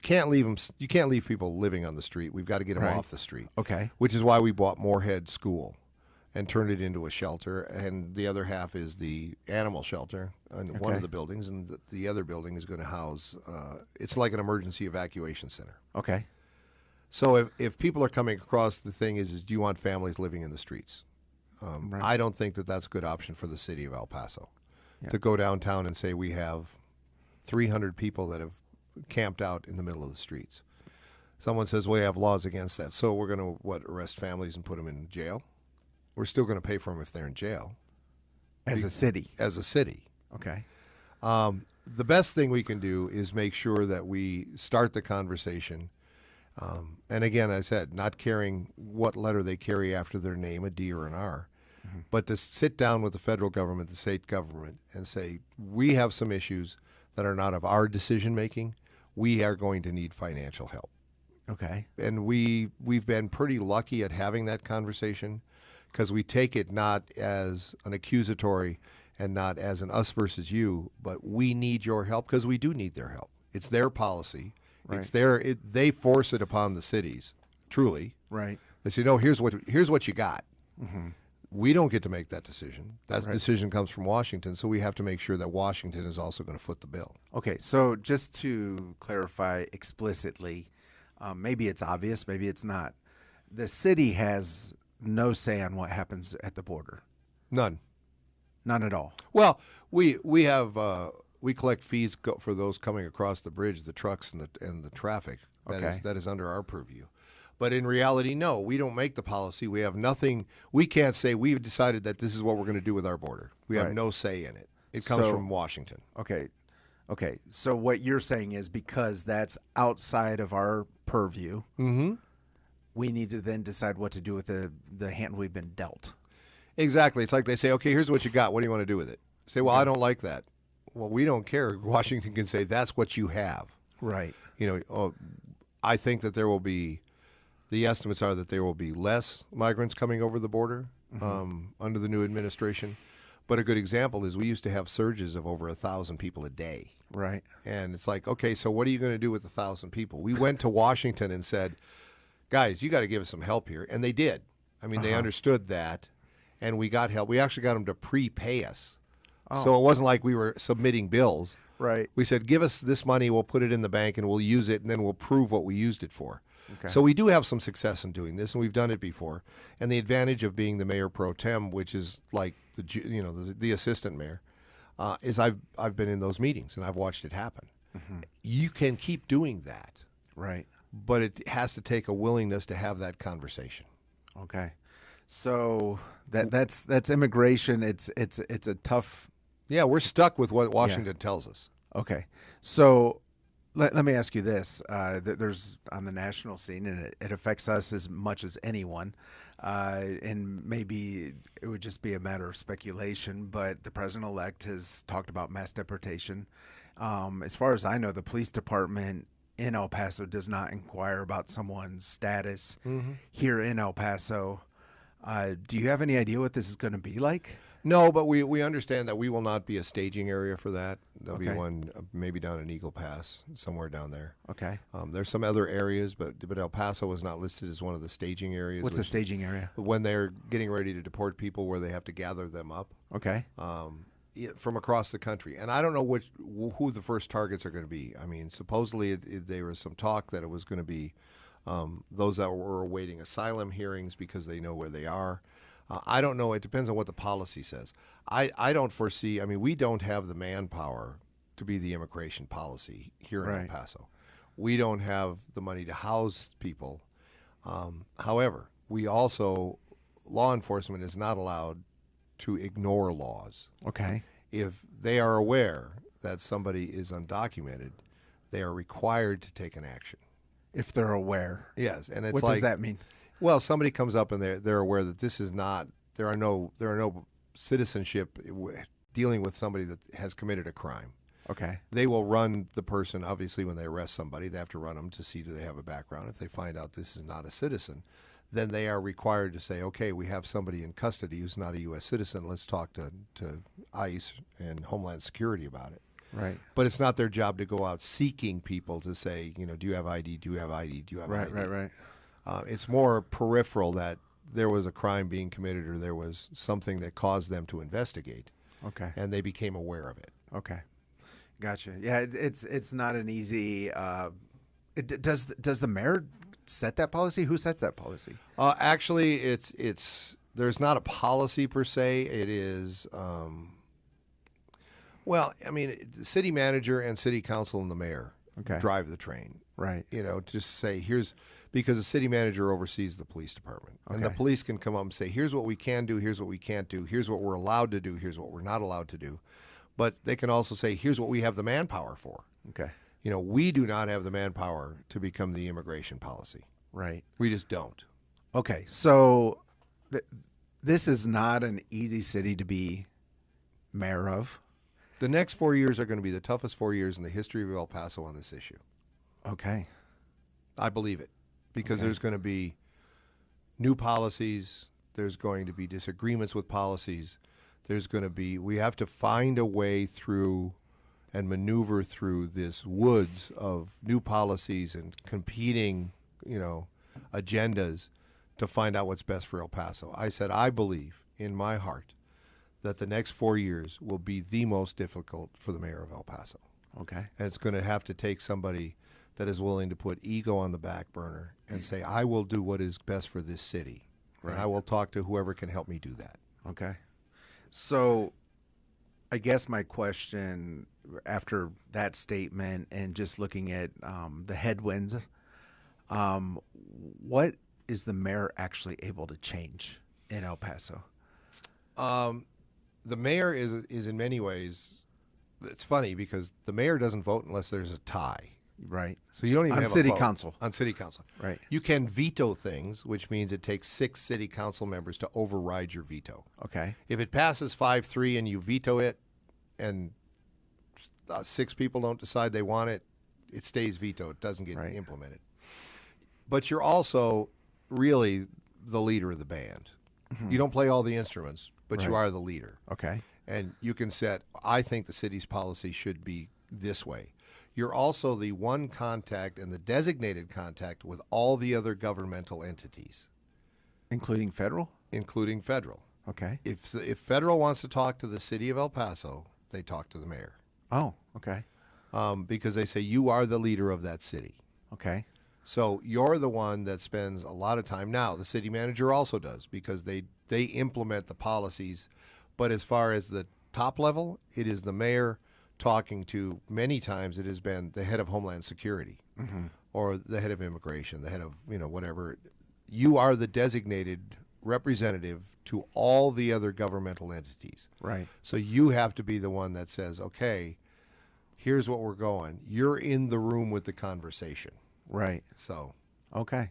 can't leave them. You can't leave people living on the street. We've got to get them off the street. Okay. Which is why we bought Moorhead School, and turned it into a shelter. And the other half is the animal shelter in one of the buildings, and the other building is going to house. It's like an emergency evacuation center. Okay. So if people are coming across, the thing is do you want families living in the streets? I don't think that that's a good option for the city of El Paso to go downtown and say we have 300 people that have camped out in the middle of the streets. Someone says, well, we have laws against that. So we're going to, arrest families and put them in jail? We're still going to pay for them if they're in jail. As a city? As a city. Okay. The best thing we can do is make sure that we start the conversation. And again, I said, not caring what letter they carry after their name, a D or an R, but to sit down with the federal government, the state government, and say, we have some issues that are not of our decision making. We are going to need financial help. Okay. And we've been pretty lucky at having that conversation, because we take it not as an accusatory and not as an us versus you, but we need your help, because we do need their help. It's their policy. Right. It's they force it upon the cities, truly. Right. They say, no, here's what you got. We don't get to make that decision. That decision comes from Washington, so we have to make sure that Washington is also going to foot the bill. Okay, so just to clarify explicitly, maybe it's obvious, maybe it's not. The city has no say on what happens at the border. None. None at all. Well, we have we collect fees for those coming across the bridge, the trucks and the traffic. That is under our purview. But in reality, no, we don't make the policy. We have nothing. We can't say we've decided that this is what we're going to do with our border. We have no say in it. It comes from Washington. Okay. So what you're saying is, because that's outside of our purview, we need to then decide what to do with the hand we've been dealt. Exactly. It's like they say, okay, here's what you got. What do you want to do with it? Say, well, I don't like that. well, we don't care. Washington can say that's what you have. Right. I think that the estimates are that there will be less migrants coming over the border under the new administration. But a good example is we used to have surges of over 1,000 people a day. Right. And it's like, okay, so what are you going to do with 1,000 people? We went to Washington and said, guys, you got to give us some help here. And they did. I mean, they understood that, and we got help. We actually got them to prepay us. So it wasn't like we were submitting bills. Right. We said, give us this money, we'll put it in the bank, and we'll use it, and then we'll prove what we used it for. Okay. So we do have some success in doing this, and we've done it before. And the advantage of being the mayor pro tem, which is like the assistant mayor, is I've been in those meetings and I've watched it happen. You can keep doing that, Right. but it has to take a willingness to have that conversation. Okay. So that's immigration. It's a tough. Yeah, we're stuck with what Washington tells us. Okay. So let me ask you this. There's on the national scene, and it affects us as much as anyone. And maybe it would just be a matter of speculation, but the president-elect has talked about mass deportation. As far as I know, the police department in El Paso does not inquire about someone's status here in El Paso. Do you have any idea what this is going to be like? No, but we understand that we will not be a staging area for that. There'll be Okay. one maybe down in Eagle Pass, somewhere down there. Okay. There's some other areas, but El Paso was not listed as one of the staging areas. What's the which- staging area? When they're getting ready to deport people, where they have to gather them up Okay. from across the country. And I don't know who the first targets are going to be. I mean, supposedly there was some talk that it was going to be those that were awaiting asylum hearings because they know where they are. I don't know. It depends on what the policy says. I don't foresee. I mean, we don't have the manpower to be the immigration policy here in El Right. Paso. We don't have the money to house people. However, we also, law enforcement is not allowed to ignore laws. Okay. If they are aware that somebody is undocumented, they are required to take an action. If they're aware. Yes, and it's What like, does that mean? well, somebody comes up and they're aware that this is not, there are no citizenship dealing with somebody that has committed a crime. Okay. They will run the person, obviously, when they arrest somebody, they have to run them to see do they have a background. If they find out this is not a citizen, then they are required to say, okay, we have somebody in custody who's not a U.S. citizen. Let's talk to ICE and Homeland Security about it. Right. But it's not their job to go out seeking people to say, do you have ID? Do you have ID? Do you have ID? Right. It's more peripheral that there was a crime being committed or there was something that caused them to investigate, Okay. and they became aware of it. Okay. Gotcha. Yeah, it's not an easy. Does the mayor set that policy? Who sets that policy? Actually, it's there's not a policy per se. It is. Well, I mean, the city manager and city council and the mayor drive the train. Right. Just say because the city manager oversees the police department. And the police can come up and say, here's what we can do, here's what we can't do, here's what we're allowed to do, here's what we're not allowed to do. But they can also say, here's what we have the manpower for. Okay. We do not have the manpower to become the immigration policy. Right. We just don't. Okay. So this is not an easy city to be mayor of. The next 4 years are going to be the toughest 4 years in the history of El Paso on this issue. Okay. I believe it. Because there's going to be new policies. There's going to be disagreements with policies. We have to find a way through and maneuver through this woods of new policies and competing, agendas to find out what's best for El Paso. I said, I believe in my heart that the next 4 years will be the most difficult for the mayor of El Paso. Okay. And it's going to have to take somebody that is willing to put ego on the back burner and say, I will do what is best for this city. Right. And I will talk to whoever can help me do that. Okay. So I guess my question after that statement and just looking at the headwinds, what is the mayor actually able to change in El Paso? The mayor is in many ways, it's funny because the mayor doesn't vote unless there's a tie. Right. So you don't even on have city a vote. council. On city council. Right. You can veto things, which means it takes 6 city council members to override your veto. Okay. If it passes 5-3 and you veto it and 6 people don't decide they want it, it stays vetoed. It doesn't get implemented. But you're also really the leader of the band. You don't play all the instruments, but you are the leader. Okay. And you can set, I think the city's policy should be this way. You're also the one contact and the designated contact with all the other governmental entities. Including federal? Including federal. Okay. If federal wants to talk to the city of El Paso, they talk to the mayor. Oh, okay. Because they say, you are the leader of that city. Okay. So you're the one that spends a lot of time. Now, the city manager also does because they implement the policies. But as far as the top level, it is the mayor talking to, many times it has been the head of Homeland Security or the head of immigration, the head of, whatever. You are the designated representative to all the other governmental entities. Right. So you have to be the one that says, okay, here's what we're going. You're in the room with the conversation. Right. So, okay.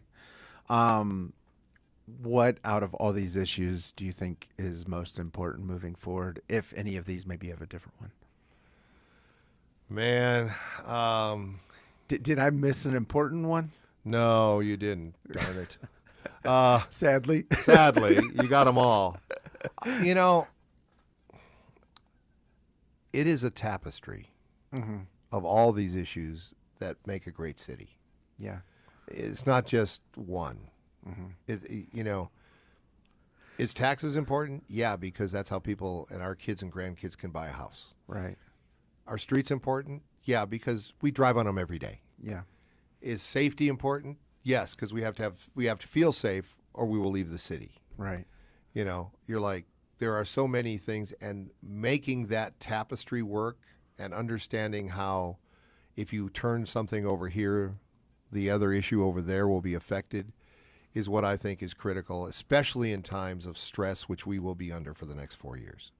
What out of all these issues do you think is most important moving forward, if any of these maybe have a different one? Man. Did I miss an important one? No, you didn't. Darn it. Sadly. Sadly, you got them all. It is a tapestry of all these issues that make a great city. Yeah. It's not just one. Is taxes important? Yeah, because that's how people and our kids and grandkids can buy a house. Right. Are streets important? Yeah, because we drive on them every day. Yeah. Is safety important? Yes, because we have to feel safe or we will leave the city. Right. You're like, there are so many things, and making that tapestry work and understanding how if you turn something over here, the other issue over there will be affected is what I think is critical, especially in times of stress, which we will be under for the next 4 years.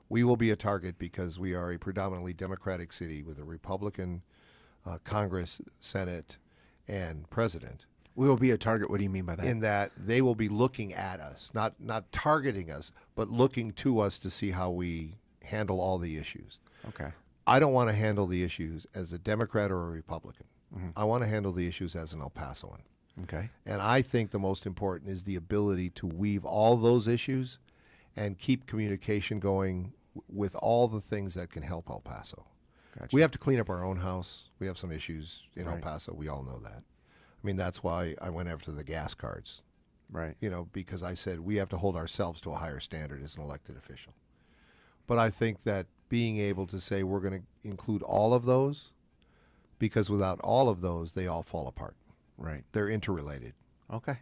We will be a target because we are a predominantly Democratic city with a Republican Congress, Senate, and president. We will be a target. What do you mean by that? In that they will be looking at us, not targeting us, but looking to us to see how we handle all the issues. Okay. I don't want to handle the issues as a Democrat or a Republican. I want to handle the issues as an El Pasoan. Okay. And I think the most important is the ability to weave all those issues and keep communication going with all the things that can help El Paso. Gotcha. We have to clean up our own house. We have some issues in El Right. Paso. We all know that. I mean, that's why I went after the gas cards. Right. Because I said we have to hold ourselves to a higher standard as an elected official. But I think that being able to say we're going to include all of those, because without all of those, they all fall apart. Right. They're interrelated. Okay.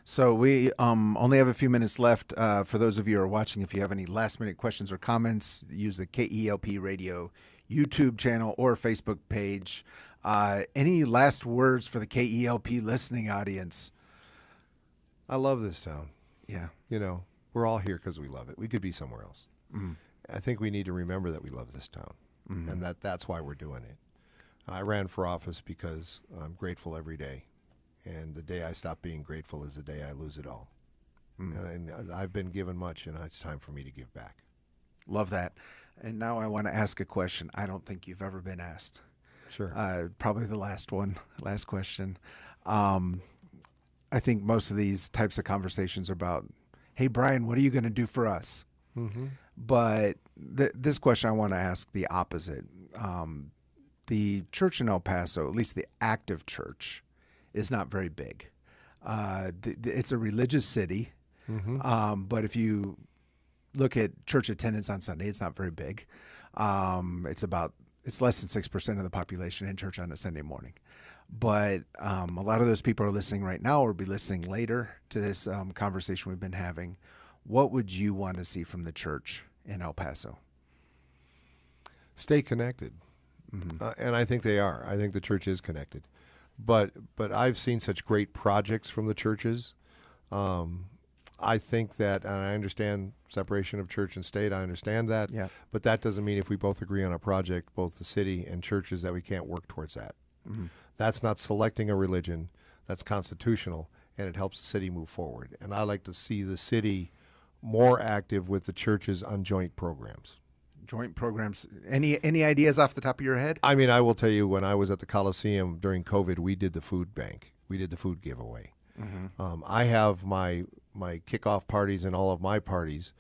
So we only have a few minutes left. For those of you who are watching, if you have any last-minute questions or comments, use the KELP Radio YouTube channel or Facebook page. Any last words for the KELP listening audience? I love this town. Yeah. We're all here because we love it. We could be somewhere else. I think we need to remember that we love this town, and that's why we're doing it. I ran for office because I'm grateful every day, and the day I stop being grateful is the day I lose it all. And I've been given much, and it's time for me to give back. Love that. And now I want to ask a question I don't think you've ever been asked. Sure. Probably the last question. I think most of these types of conversations are about, hey, Brian, what are you going to do for us? But this question I want to ask the opposite. The church in El Paso, at least the active church, is not very big. It's a religious city, but if you look at church attendance on Sunday, it's not very big. It's less than 6% of the population in church on a Sunday morning. But a lot of those people are listening right now or will be listening later to this conversation we've been having. What would you want to see from the church in El Paso? Stay connected. And I think they are. I think the church is connected. But I've seen such great projects from the churches. I think that, and I understand separation of church and state, I understand that. Yeah. But that doesn't mean if we both agree on a project, both the city and churches, that we can't work towards that. That's not selecting a religion. That's constitutional, and it helps the city move forward. And I like to see the city more active with the churches on joint programs. joint programs. Any ideas off the top of your head? I mean, I will tell you, when I was at the Coliseum during COVID, we did the food bank. We did the food giveaway. I have my kickoff parties and all of my parties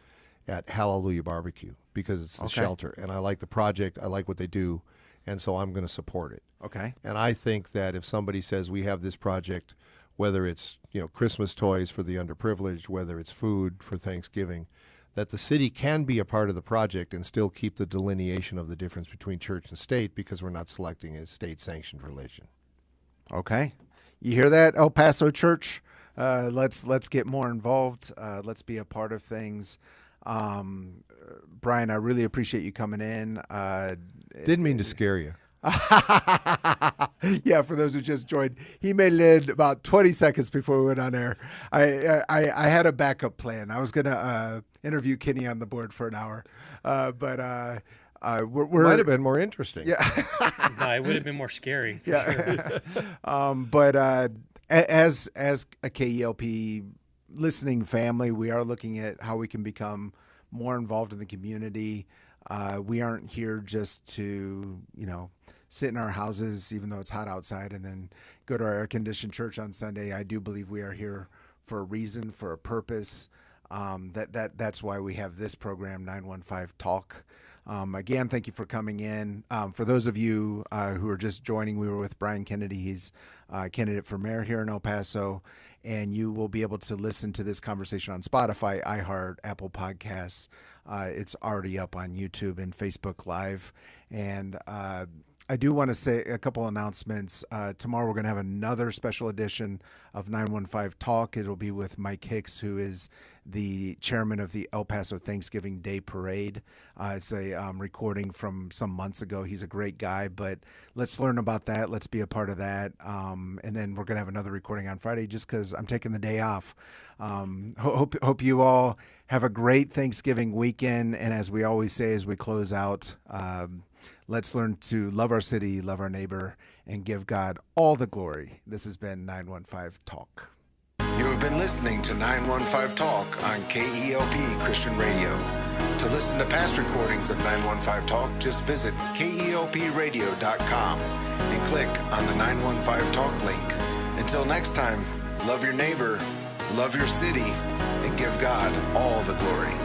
at Hallelujah Barbecue because it's the shelter, and I like the project. I like what they do, and so I'm going to support it. Okay. And I think that if somebody says we have this project, whether it's Christmas toys for the underprivileged, whether it's food for Thanksgiving, that the city can be a part of the project and still keep the delineation of the difference between church and state because we're not selecting a state-sanctioned religion. Okay. You hear that, El Paso Church? Let's get more involved. Let's be a part of things. Brian, I really appreciate you coming in. Didn't mean to scare you. Yeah, for those who just joined, he made it in about 20 seconds before we went on air. I had a backup plan. I was going to interview Kenny on the board for an hour, but we're might have been more interesting. Yeah, No, it would have been more scary. Yeah, but as a KELP listening family, we are looking at how we can become more involved in the community. We aren't here just to, sit in our houses, even though it's hot outside, and then go to our air-conditioned church on Sunday. I do believe we are here for a reason, for a purpose. That's why we have this program, 915 Talk. Again, thank you for coming in. For those of you who are just joining, we were with Brian Kennedy. He's a candidate for mayor here in El Paso, and you will be able to listen to this conversation on Spotify, iHeart, Apple Podcasts. It's already up on YouTube and Facebook Live. And I do want to say a couple announcements. Tomorrow we're going to have another special edition of 915 Talk. It'll be with Mike Hicks, who is the chairman of the El Paso Thanksgiving Day Parade. It's a recording from some months ago. He's a great guy, but let's learn about that. Let's be a part of that. And then we're going to have another recording on Friday just because I'm taking the day off. Hope you all have a great Thanksgiving weekend. And as we always say as we close out, let's learn to love our city, love our neighbor, and give God all the glory. This has been 915 Talk. You have been listening to 915 Talk on KELP Christian Radio. To listen to past recordings of 915 Talk, just visit KELPradio.com and click on the 915 Talk link. Until next time, love your neighbor, love your city, and give God all the glory.